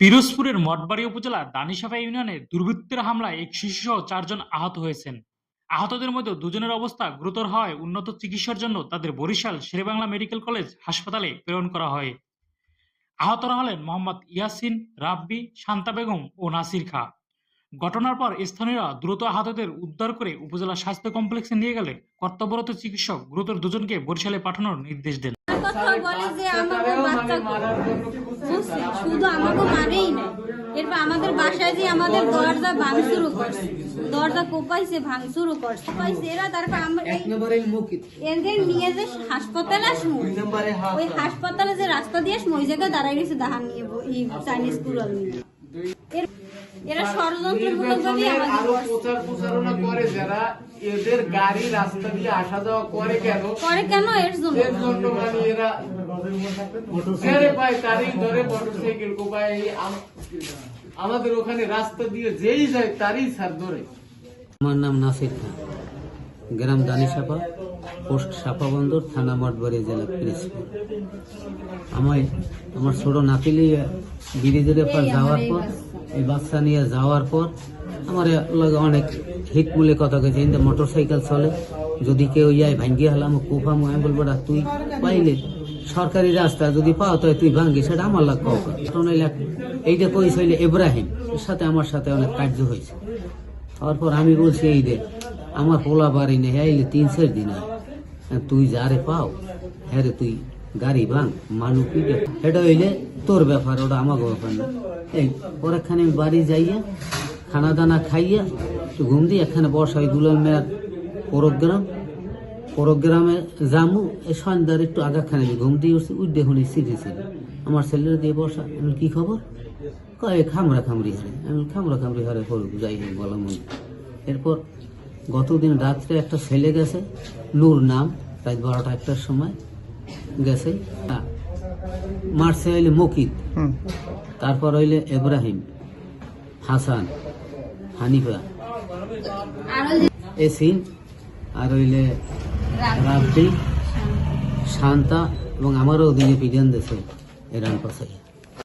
পিরোজপুরের মঠবাড়ি উপজেলার দানিসাফা ইউনিয়নে দুর্বৃত্তের হামলায় এক শিশুসহ ৪ জন আহত হয়েছেন। আহতদের মধ্যে দুজনের অবস্থা গুরুতর হওয়ায় উন্নত চিকিৎসার জন্য তাদের বরিশাল শেরেবাংলা মেডিকেল কলেজ হাসপাতালে প্রেরণ করা হয়। আহতরা হলেন মোহাম্মদ ইয়াসিন, রাব্বি, শান্তা বেগম ও নাসির খা। ঘটনার পর স্থানীয়রা দ্রুত আহতদের উদ্ধার করে উপজেলা স্বাস্থ্য কমপ্লেক্সে নিয়ে গেলে কর্তব্যরত চিকিৎসক গুরুতর দুজনকে বরিশালে পাঠানোর নির্দেশ দেন। কথা বলে যে আমাকে বাচ্চা বুঝছি, শুধু আমাকে মারেই না, এরপর আমাদের বাসায় যে আমাদের দরজা ভাঙচুরও করছে, দরজা কোপাইছে, ভাঙচুরও করছে, কোপাইছে এরা। তারপর আমরা এদের নিয়ে যে হাসপাতালে আসবো, ওই হাসপাতালে যে রাস্তা দিয়ে আসবো ওই জায়গায় দাঁড়াই রয়েছে দাহান নিয়ে চাইনিজ কুড়াল নিয়ে। এরা ষড়যন্ত্রমূলক ভাবে প্রচারণা করে, যারা এদের গাড়ি রাস্তা দিয়ে আসা যাওয়া করে কেন এর জন্য মানে এরা পায় তারই ধরে মোটরসাইকেল কোপায়। আমাদের ওখানে রাস্তা দিয়ে যেই যায় তারই স্যার ধরে। আমার নাম নাসির খান, গ্রাম দানিসাপা, পোস্ট সাপাবন্দর, থানা মঠবাড়ি, জেলা পিরোজপুর। আমার ছোট নাতিলি ব্রিজের পর যাওয়ার পর, এই বাচ্চা নিয়ে যাওয়ার পর আমার অনেক হিট মূলে কথা কেছে, মোটর সাইকেল চলে, যদি কেউ যাই ভাঙ্গি হলাম কুফাম, আমি বলবো তুই পাইলে সরকারি রাস্তা যদি পাও তো তুই ভাঙ্গি, সেটা আমার লাগ পাও। এইটা কইস হইলে ইব্রাহিম, এর সাথে আমার সাথে অনেক কার্য হয়েছে। তারপর আমি বলছি এই রে আমার পোলা বাড়ি নেই, আইলে 3-4 দিন তুই যারে পাও হ্যাঁ রে তুই গাড়ি ভাঙ মানুষ, এটা হইলে তোর ব্যাপার, ওটা আমাকে ব্যাপার না। এই পরেখানে আমি বাড়ি যাইয়া খানা দানা খাইয়া একটু ঘুম দিয়ে এখানে বসা, ওই দুলাল মেয়ার প্রোগ্রামে জামু, এই সন্ধ্যার একটু আগাখানে আমি ঘুম দিয়ে উঠছি, উঠ দেখুন সিটি ছিল আমার ছেলেরা দিয়ে বসা। আমি কি খবর কয়ে খামরা খামরি হারে, আমি খামরা খামরি হারে করুক যাই হোক বলা মনে। এরপর গতদিন রাত্রে একটা ছেলে গেছে, নূর নাম, রাত 12টা-1টার সময় গেছে, মারছে হইলে মকিদ, তারপর হইলে ইব্রাহিম, হাসান, হানিফা, এসিন, আর হইলে রাব্বি, শান্তা, এবং আমারও দিনে পিডিয়ান দেশে এরান পাশাই।